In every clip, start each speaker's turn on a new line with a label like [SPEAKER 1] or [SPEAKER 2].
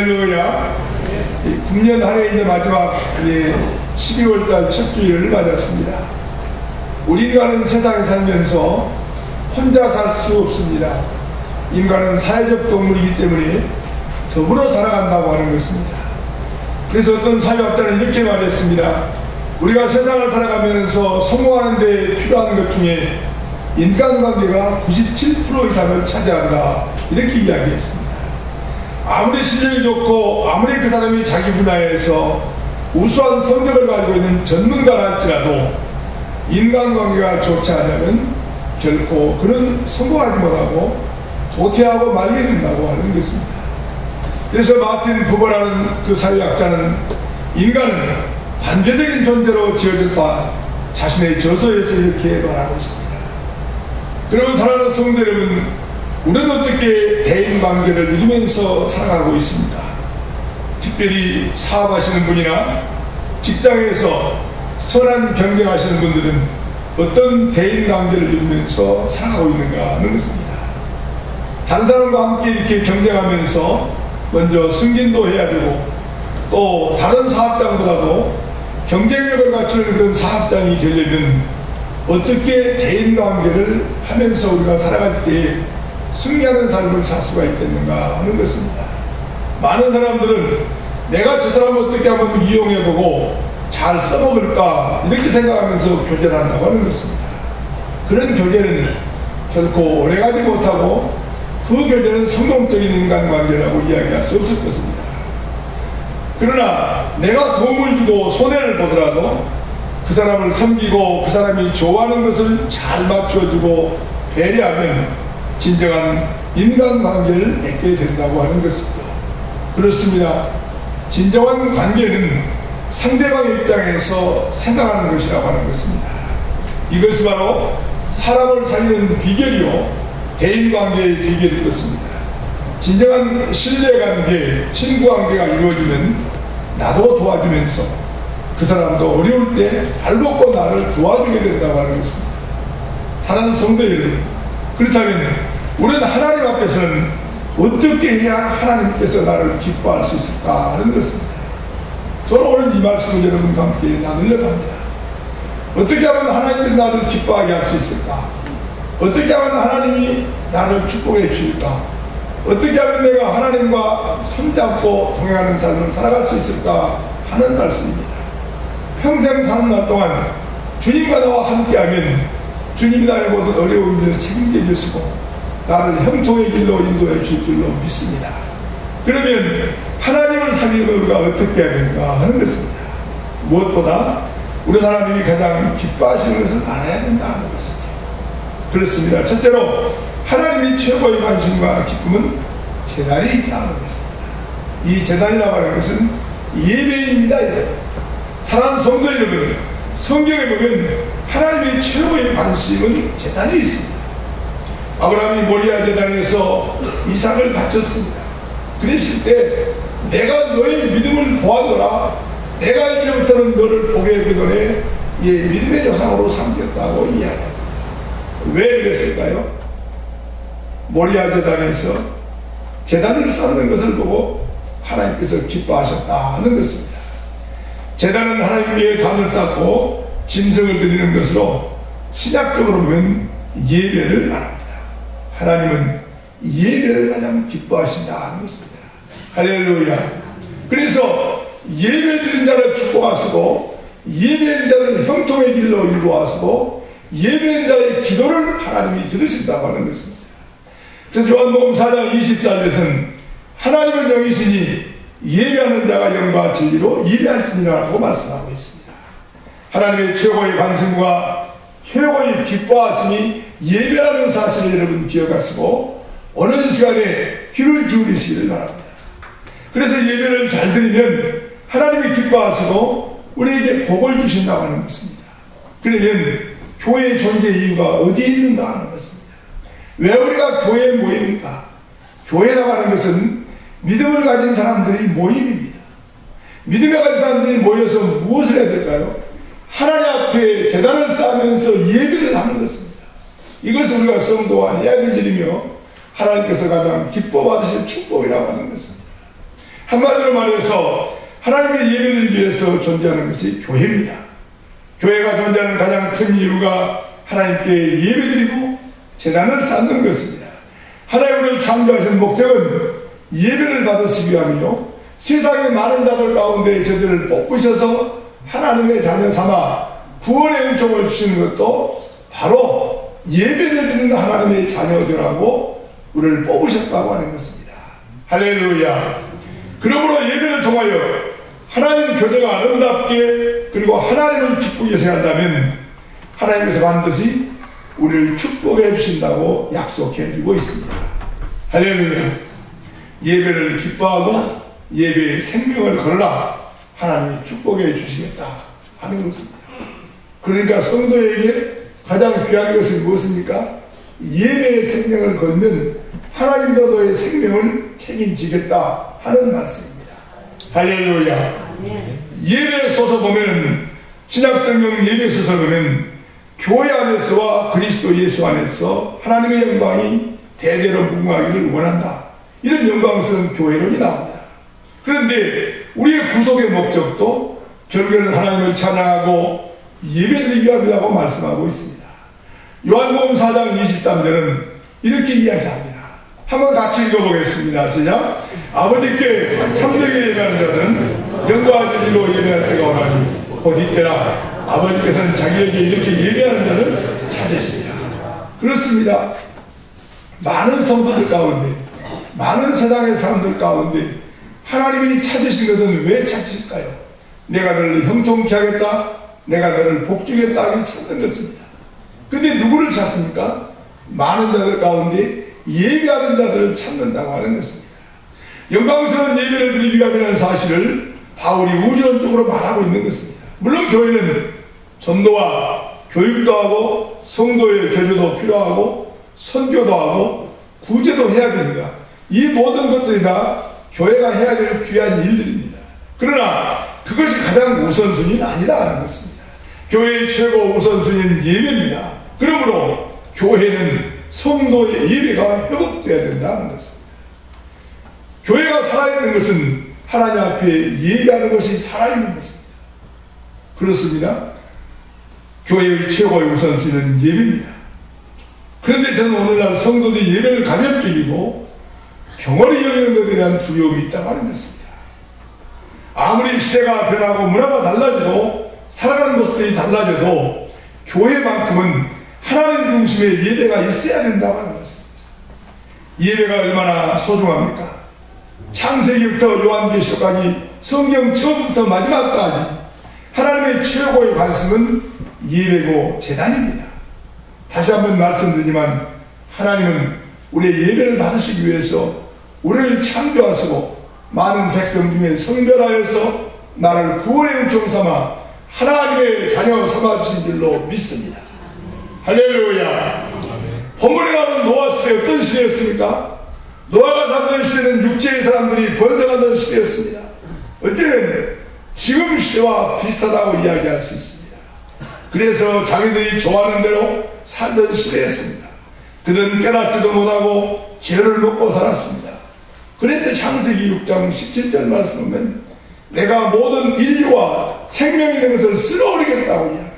[SPEAKER 1] 할렐루야. 금년 한 해 이제 마지막 12월달 첫 주일을 맞았습니다. 우리가는 세상에 살면서 혼자 살 수 없습니다. 인간은 사회적 동물이기 때문에 더불어 살아간다고 하는 것입니다. 그래서 어떤 사회학자는 이렇게 말했습니다. 우리가 세상을 살아가면서 성공하는 데 필요한 것 중에 인간관계가 97% 이상을 차지한다, 이렇게 이야기했습니다. 아무리 실력이 좋고 아무리 그 사람이 자기 분야에서 우수한 성적을 가지고 있는 전문가라 할지라도 인간관계가 좋지 않으면 결코 그는 성공하지 못하고 도태하고 말게 된다고 하는 것입니다. 그래서 마틴 부버라는 그 사회학자는 인간은 반대적인 존재로 지어졌다, 자신의 저서에서 이렇게 말하고 있습니다. 그러면 사랑하는 성도 여러분, 우리는 어떻게 대인관계를 이루면서 살아가고 있습니까? 특별히 사업하시는 분이나 직장에서 선한 경쟁하시는 분들은 어떤 대인관계를 이루면서 살아가고 있는가 하는 것입니다. 다른 사람과 함께 이렇게 경쟁하면서 먼저 승진도 해야 되고, 또 다른 사업장보다도 경쟁력을 갖추는 그런 사업장이 되려면 어떻게 대인관계를 하면서 우리가 살아갈 때 승리하는 삶을 살 수가 있겠는가 하는 것입니다. 많은 사람들은 내가 저 사람을 어떻게 한번 이용해보고 잘 써먹을까, 이렇게 생각하면서 교제를 한다고 하는 것입니다. 그런 교제는 결코 오래가지 못하고 그 교제는 성공적인 인간관계라고 이야기할 수 없을 것입니다. 그러나 내가 도움을 주고 손해를 보더라도 그 사람을 섬기고 그 사람이 좋아하는 것을 잘 맞춰주고 배려하면 진정한 인간관계를 맺게 된다고 하는 것입니다. 그렇습니다. 진정한 관계는 상대방의 입장에서 생각하는 것이라고 하는 것입니다. 이것이 바로 사람을 살리는 비결이요, 대인관계의 비결일 것입니다. 진정한 신뢰관계, 친구관계가 이루어지면 나도 도와주면서 그 사람도 어려울 때 발벗고 나를 도와주게 된다고 하는 것입니다. 사랑하는 성도 여러분, 그렇다면 우리는 하나님 앞에서는 어떻게 해야 하나님께서 나를 기뻐할 수 있을까 하는 것입니다. 저는 오늘 이 말씀을 여러분과 함께 나누려고 합니다. 어떻게 하면 하나님께서 나를 기뻐하게 할 수 있을까? 어떻게 하면 하나님이 나를 축복해 주실까? 어떻게 하면 내가 하나님과 손잡고 동행하는 삶을 살아갈 수 있을까 하는 말씀입니다. 평생 사는 날 동안 주님과 나와 함께하면 주님이 나의 모든 어려운 일을 책임져 주시고 나를 형통의 길로 인도해 주실 줄로 믿습니다. 그러면 하나님을 살리는 우리가 어떻게 해야 되는가 하는 것입니다. 무엇보다 우리 하나님이 가장 기뻐하시는 것을 알아야 된다 하는 것입니다. 그렇습니다. 첫째로 하나님이 최고의 관심과 기쁨은 제단이 있다 하는 것입니다. 이 제단이라고 하는 것은 예배입니다. 사랑하는 성도 여러분, 성경에 보면 하나님의 최고의 관심은 제단이 있습니다. 아브라함이 모리아 제단에서 이삭을 바쳤습니다. 그랬을 때 내가 너의 믿음을 보아노라, 내가 이제부터는 너를 보게 되거래 믿음의 조상으로 삼겠다고 이야기합니다. 왜 그랬을까요? 모리아 제단에서 제단을 쌓는 것을 보고 하나님께서 기뻐하셨다 하는 것입니다. 제단은 하나님께 단을 쌓고 짐승을 드리는 것으로 신약적으로 보면 예배를 말합니다. 하나님은 예배를 가장 기뻐하신다 하는 것입니다. 할렐루야. 그래서 예배드린 자를 축복하시고 예배한 자를 형통의 길로 인도하시고 예배한 자의 기도를 하나님이 들으신다고 하는 것입니다. 그래서 요한복음 4장 24절에서는 하나님은 영이시니 예배하는 자가 영과 진리로 예배할지니라고 말씀하고 있습니다. 하나님의 최고의 관심과 최고의 기뻐하심이 예배라는 사실을 여러분 기억하시고 어느 시간에 귀를 기울이시기를 바랍니다. 그래서 예배를 잘 드리면 하나님이 기뻐하시고 우리에게 복을 주신다고 하는 것입니다. 그러면 교회의 존재 이유가 어디에 있는가 하는 것입니다. 왜 우리가 교회에 모입니까? 교회라고 하는 것은 믿음을 가진 사람들이 모임입니다. 믿음을 가진 사람들이 모여서 무엇을 해야 될까요? 하나님 앞에 제단을 쌓으면서 예배를 하는 것입니다. 이것을 우리가 성도와 이야기를 드리며 하나님께서 가장 기뻐 받으실 축복이라고 하는 것입니다. 한마디로 말해서 하나님의 예배를 위해서 존재하는 것이 교회입니다. 교회가 존재하는 가장 큰 이유가 하나님께 예배드리고 제단을 쌓는 것입니다. 하나님을 창조하신 목적은 예배를 받으시기 위함이요, 세상의 많은 자들 가운데 저들을 뽑으셔서 하나님의 자녀 삼아 구원의 은총을 주시는 것도 바로 예배를 드리는 하나님의 자녀들하고 우리를 뽑으셨다고 하는 것입니다. 할렐루야. 그러므로 예배를 통하여 하나님 교제가 아름답게 그리고 하나님을 기쁘게 생각한다면 하나님께서 반드시 우리를 축복해 주신다고 약속해 주고 있습니다. 할렐루야. 예배를 기뻐하고 예배의 생명을 걸어라, 하나님이 축복해 주시겠다 하는 것입니다. 그러니까 성도에게 가장 귀한 것은 무엇입니까? 예배의 생명을 걷는 하나님도 너의 생명을 책임지겠다 하는 말씀입니다. 할렐루야. 예배 소서 보면, 신약성경 예배 소서 보면 교회 안에서와 그리스도 예수 안에서 하나님의 영광이 대대로 무궁하기를 원한다, 이런 영광스러운 교회론이 나옵니다. 그런데 우리의 구속의 목적도 결국에는 하나님을 찬양하고 예배드리기 위함이라고 말씀하고 있습니다. 요한복음 4장 23절은 이렇게 이야기합니다. 한번 같이 읽어보겠습니다. 시작. 아버지께 참되게 예배하는 자들은 영과 진리로 예배할 때가 오나니 곧 이때라. 아버지께서는 자기에게 이렇게 예배하는 자를 찾으시리라. 그렇습니다. 많은 성도들 가운데, 많은 세상의 사람들 가운데 하나님이 찾으신 것은 왜 찾으실까요? 내가 너를 형통케 하겠다, 내가 너를 복주겠다 하기 찾는 것입니다. 근데 누구를 찾습니까? 많은 자들 가운데 예배하는 자들을 찾는다고 하는 것입니다. 영광스러운 예배를 드리기 위함이라는 사실을 바울이 우주론적으로 말하고 있는 것입니다. 물론 교회는 전도와 교육도 하고 성도의 교제도 필요하고 선교도 하고 구제도 해야 됩니다. 이 모든 것들이 다 교회가 해야 될 귀한 일들입니다. 그러나 그것이 가장 우선순위는 아니다 하는 것입니다. 교회의 최고 우선순위는 예배입니다. 그러므로 교회는 성도의 예배가 회복되어야 된다는 것입니다. 교회가 살아있는 것은 하나님 앞에 예배하는 것이 살아있는 것입니다. 그렇습니다. 교회의 최고의 우선순위는 예배입니다. 그런데 저는 오늘날 성도들이 예배를 가볍게 여기고 경홀히 여기는 것에 대한 두려움이 있다고 하는 것입니다. 아무리 시대가 변하고 문화가 달라지고 살아가는 모습들이 달라져도 교회만큼은 하나님 중심의 예배가 있어야 된다고 하는 것입니다. 예배가 얼마나 소중합니까? 창세기부터 요한계시록까지 성경 처음부터 마지막까지 하나님의 최고의 관심은 예배고 제단입니다. 다시 한번 말씀드리지만 하나님은 우리의 예배를 받으시기 위해서 우리를 창조하시고 많은 백성 중에 성별하여서 나를 구원의 은총 삼아 하나님의 자녀 삼아주신 줄로 믿습니다. 할렐루야. 본문에 나오는 노아 시대 어떤 시대였습니까? 노아가 살던 시대는 육체의 사람들이 번성하던 시대였습니다. 어쩌면 지금 시대와 비슷하다고 이야기할 수 있습니다. 그래서 자기들이 좋아하는 대로 살던 시대였습니다. 그들은 깨닫지도 못하고 죄를 먹고 살았습니다. 그런데 창세기 6장 17절 말씀 보면 내가 모든 인류와 생명 있는 것을 쓸어버리겠다고 이야기합니다.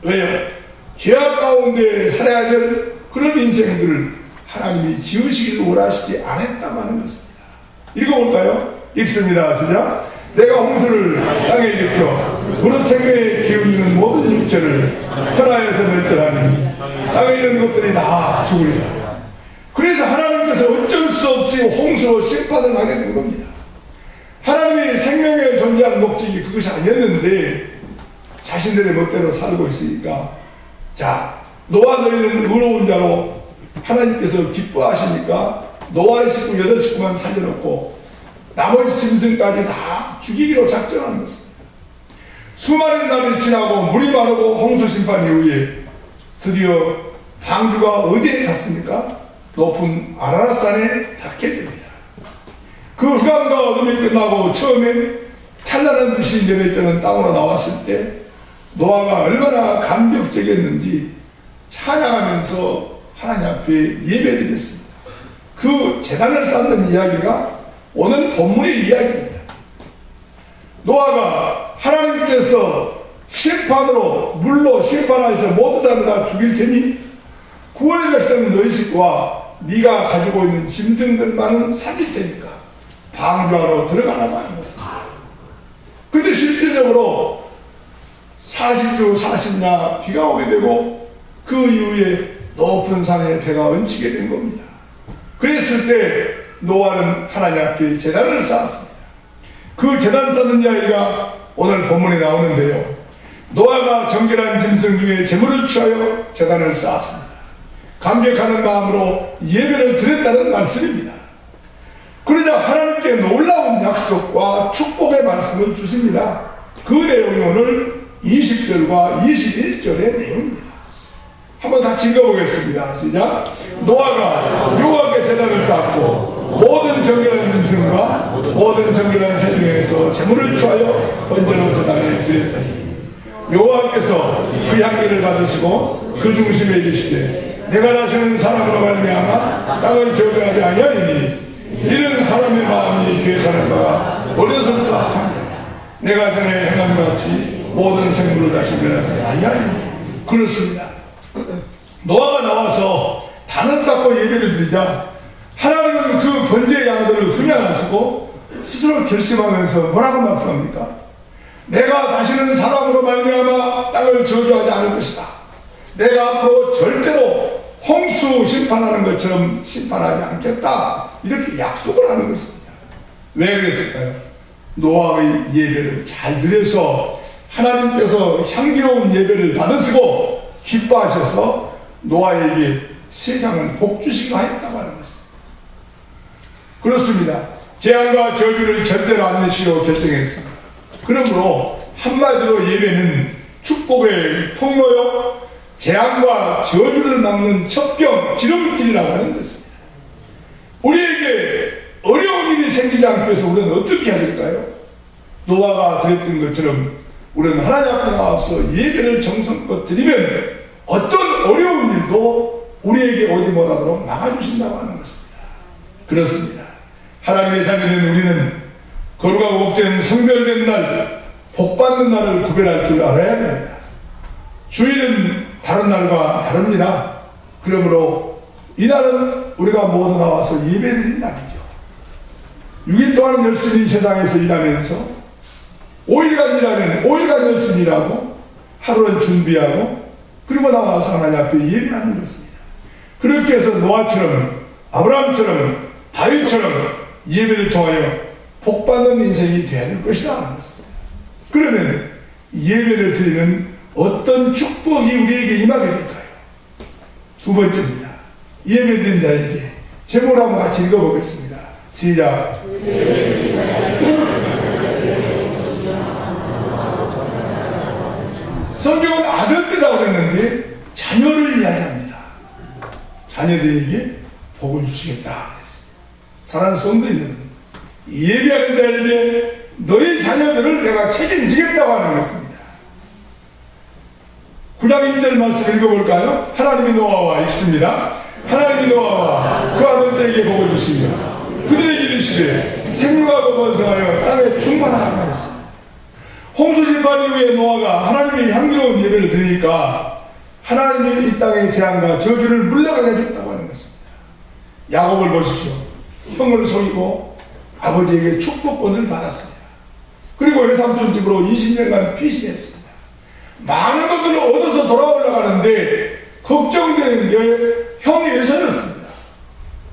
[SPEAKER 1] 왜요? 죄악 가운데 살아야 될 그런 인생들을 하나님이 지으시기를 원하시지 않았다고 하는 것입니다. 읽어볼까요? 읽습니다. 시작. 내가 홍수를 땅에 일으켜 무릇 생명의 기운 있는 모든 육체를 천하에서 멸절하니 땅에 있는 것들이 다 죽으리라. 그래서 하나님께서 어쩔 수 없이 홍수로 심판을 하게 된 겁니다. 하나님이 생명에 존재한 목적이 그것이 아니었는데 자신들의 멋대로 살고 있으니까, 자, 노아 너희는 의로운 자로 하나님께서 기뻐하시니까 노아의 식구 8식구만 살려놓고 나머지 짐승까지 다 죽이기로 작정한 것입니다. 수많은 날이 지나고 물이 마르고 홍수 심판 이후에 드디어 방주가 어디에 갔습니까? 높은 아라랏산에 닿게 됩니다. 그 흑암과 어둠이 끝나고 처음에 찬란한 빛이 내려있던 땅으로 나왔을 때 노아가 얼마나 감격적이었는지 찬양하면서 하나님 앞에 예배드렸습니다. 그 제단을 쌓는 이야기가 오늘 본문의 이야기입니다. 노아가 하나님께서 심판으로 물로 심판하여서 모든 사람을 다 죽일 테니 구원의 백성은 너희 식구와 네가 가지고 있는 짐승들만은 사귈 테니까 방주하러 들어가라 하는 것입니다. 그런데 실질적으로 40주 40년 비가 오게 되고 그 이후에 높은 산에 배가 얹히게 된 겁니다. 그랬을 때 노아는 하나님 앞에 제단을 쌓았습니다. 그 제단 쌓는 이야기가 오늘 본문에 나오는데요. 노아가 정결한 짐승 중에 제물을 취하여 제단을 쌓았습니다. 감격하는 마음으로 예배를 드렸다는 말씀입니다. 그러자 하나님께 놀라운 약속과 축복의 말씀을 주십니다. 그 내용이 오늘 20절과 21절의 내용입니다. 한번 같이 읽어보겠습니다. 시작. 노아가 여호와께 제단을 쌓고 모든 정결한 짐승과 모든 정결한 새 중에서 제물을 취하여 번제로 제단에 드렸더니 여호와께서 그 향기를 받으시고 그 중심에 계시되 내가 다시는 사람으로 말미암아 땅을 저주하지 아니하리니 이는 사람의 마음이 계획하는 바가 어려서부터 악합니다. 내가 전에 행한 것 같이 모든 생물을 다시 멸하지 아니하리니. 그렇습니다. 노아가 나와서 단을 쌓고 예배를 드리자 하나님은 그 번제의 양들을 흔히 안 하시고 스스로 결심하면서 뭐라고 말씀합니까? 내가 다시는 사람으로 말미암아 땅을 저주하지 않을 것이다. 내가 앞으로 절대로 홍수 심판하는 것처럼 심판하지 않겠다. 이렇게 약속을 하는 것입니다. 왜 그랬을까요? 노아의 예배를 잘 드려서 하나님께서 향기로운 예배를 받으시고 기뻐하셔서 노아에게 세상을 복주시기로 했다고 하는 것입니다. 그렇습니다. 재앙과 저주를 절대로 안 내시려 결정했습니다. 그러므로 한마디로 예배는 축복의 통로요, 재앙과 저주를 막는 첩경, 지름길이라고 하는 것입니다. 우리에게 어려운 일이 생기지 않기 위해서 우리는 어떻게 해야 될까요? 노아가 드렸던 것처럼 우리는 하나님 앞에 나와서 예배를 정성껏 드리면 어떤 어려운 일도 우리에게 오지 못하도록 막아주신다고 하는 것입니다. 그렇습니다. 하나님의 자녀된 우리는 거룩하고 복된 성별된 날, 복받는 날을 구별할 줄 알아야 됩니다. 주일은 다른 날과 다릅니다. 그러므로 이날은 우리가 모두 나와서 예배드리는 날이죠. 6일 동안 열심히 세상에서 일하면서 5일간 일하면 5일간 열심히 일하고 하루는 준비하고 그리고 나와서 하나님 앞에 예배하는 것입니다. 그렇게 해서 노아처럼 아브라함처럼 다윗처럼 예배를 통하여 복받는 인생이 되어야 될 것이다 하는 것입니다. 그러면 예배를 드리는 어떤 축복이 우리에게 임하게 될까요? 두 번째입니다. 예배드린 자에게 제목을 한번 같이 읽어보겠습니다. 시작. 성경은 아들들이라고 했는데 자녀를 이야기합니다. 자녀들에게 복을 주시겠다 그랬습니다. 사랑하는 성도님들은 예배하는 자에게 너희 자녀들을 내가 책임지겠다고 하는 것입니다. 9장 1절 말씀 읽어볼까요? 하나님이 노아와 있습니다. 하나님이 노아와 그 아들들에게 복을 주시며 그들에게 이르시되 생육하고 번성하여 땅에 충만하라 하였습니다. 홍수 심판 이후에 노아가 하나님의 향기로운 예배를 드리니까 하나님이 이 땅의 재앙과 저주를 물러가게 해줬다고 하는 것입니다. 야곱을 보십시오. 형을 속이고 아버지에게 축복권을 받았습니다. 그리고 외삼촌 집으로 20년간 피신했습니다. 많은 것들을 얻어서 돌아오려고 하는데 걱정되는 게 형이 에서였습니다.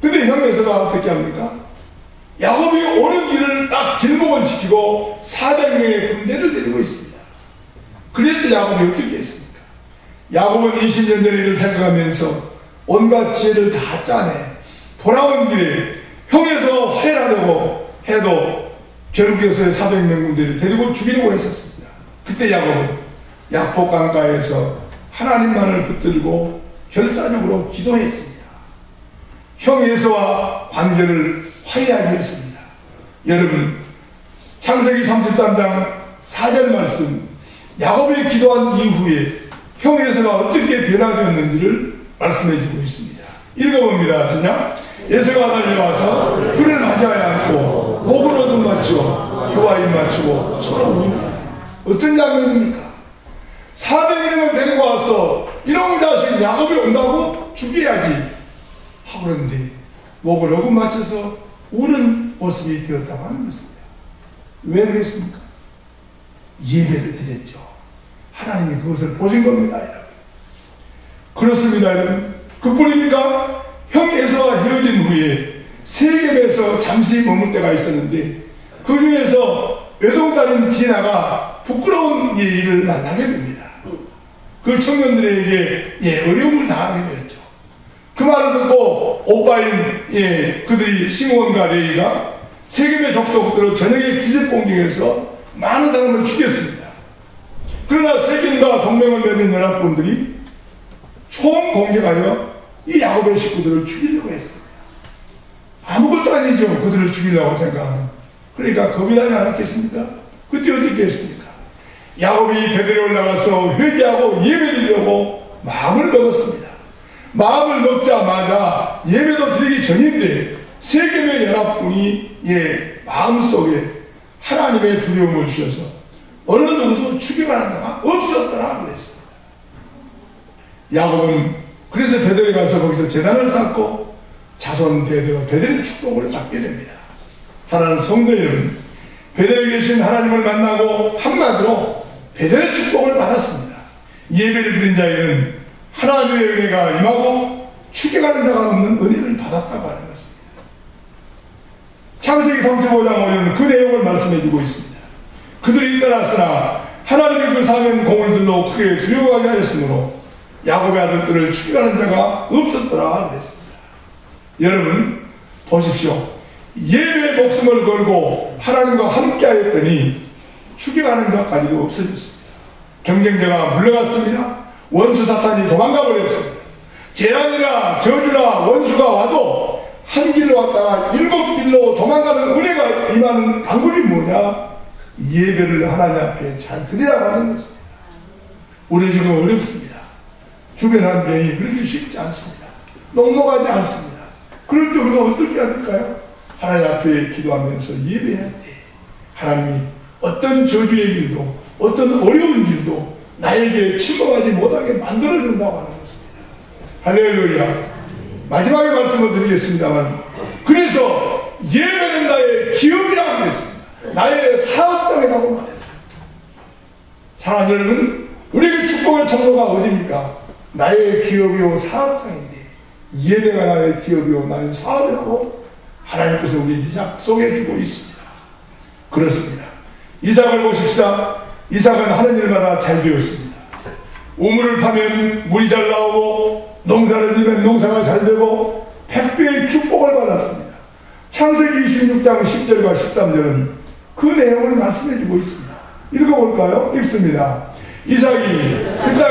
[SPEAKER 1] 근데 형이 에서가 어떻게 합니까? 야곱이 오는 길을 딱 길목을 지키고 400명의 군대를 데리고 있습니다. 그랬을 때 야곱이 어떻게 했습니까? 야곱은 20년 전의 일을 생각하면서 온갖 지혜를 다 짜내 돌아온 길에 형에서 화해하려고 해도 결국에서 400명 군대를 데리고 죽이려고 했었습니다. 그때 야곱은 야복 강가에서 하나님만을 붙들고 결사적으로 기도했습니다. 형 에서와 관계를 화해하게 했습니다. 여러분, 창세기 33장 4절 말씀, 야곱이 기도한 이후에 형 에서가 어떻게 변화되었는지를 말씀해주고 있습니다. 읽어봅니다. 시작. 에서가 달려와서 그를 맞이하여 안고 목을 얻은 맞죠. 교와 입 맞추고 서로 우는 어떤 장면입니까? 400명을 데리고 와서 이놈의 자식 야곱이 온다고 죽여야지 하고 그러는데 목을 어긋 맞춰서 우는 모습이 되었다고 하는 것입니다. 왜 그랬습니까? 예배를 드렸죠. 하나님이 그것을 보신 겁니다. 여러분. 그렇습니다. 여러분. 그뿐입니까? 형이 에서와 헤어진 후에 세겜에서 잠시 머물 때가 있었는데 그 중에서 외동딸인 디나가 부끄러운 일을 만나게 됩니다. 그 청년들에게 어려움을 당하게 되었죠. 그 말을 듣고 오빠인 그들이 시몬과 레위가 세겜의 족속들을 저녁에 기습 공격해서 많은 사람을 죽였습니다. 그러나 세겜과 동맹을 맺은 연합군들이 총 공격하여 이 야곱의 식구들을 죽이려고 했습니다. 아무것도 아니죠. 그들을 죽이려고 생각하면. 그러니까 겁이 나지 않았겠습니까? 그때 어떻게 했습니까? 야곱이 베델에 올라가서 회개하고 예배드리려고 마음을 먹었습니다. 마음을 먹자마자 예배도 드리기 전인데 세겜의 연합군이 마음속에 하나님의 두려움을 주셔서 어느 누구도 죽여가는 자가 없었더라 그랬습니다. 야곱은 그래서 베델에 가서 거기서 제단을 쌓고 자손 대대로 베델 축복을 받게 됩니다. 사랑하는 성도 여러분, 베델에 계신 하나님을 만나고 한마디로 베델의 축복을 받았습니다. 예배를 드린 자에게는 하나님의 은혜가 임하고 죽여가는 자가 없는 은혜를 받았다고 하는 것입니다. 창세기 35장 5절은 그 내용을 말씀해주고 있습니다. 그들이 떠났으나 하나님의 그 사면 공을들로 크게 두려워하게 하였으므로 야곱의 아들들을 죽여가는 자가 없었더라 그랬습니다. 여러분 보십시오. 예배의 목숨을 걸고 하나님과 함께 하였더니 죽여가는 자까지도 없어졌습니다. 경쟁자가 물러갔습니다. 원수 사탄이 도망가 버렸습니다. 재난이나 저주나 원수가 와도 한 길로 왔다가 7길로 도망가는 은혜가 임하는 방법이 뭐냐? 예배를 하나님 앞에 잘 드리라고 하는 것입니다. 우리 지금 어렵습니다. 주변 환경이 그렇게 쉽지 않습니다. 녹록하지 않습니다. 그럴 때 우리가 어떻게 해야 될까요? 하나님 앞에 기도하면서 예배할 때 하나님이 어떤 저주의 길도 어떤 어려운 길도 나에게 침범하지 못하게 만들어준다고 하는 것입니다. 할렐루야. 마지막에 말씀을 드리겠습니다만 그래서 예배는 나의 기업이라고 그랬습니다. 나의 사업장이라고 말했습니다. 사랑하는 여러분, 우리에게 축복의 통로가 어디입니까? 나의 기업이요 사업장인데 예배가 나의 기업이요 나의 사업이라고 하나님께서 우리에게 약속해 주고 있습니다. 그렇습니다. 이삭을 보십시다. 이삭은 하는 일마다 잘 되었습니다. 우물을 파면 물이 잘 나오고 농사를 지면 농사가 잘 되고 백배의 축복을 받았습니다. 창세기 26장 10절과 13절은 그 내용을 말씀해 주고 있습니다. 읽어볼까요? 읽습니다. 이삭이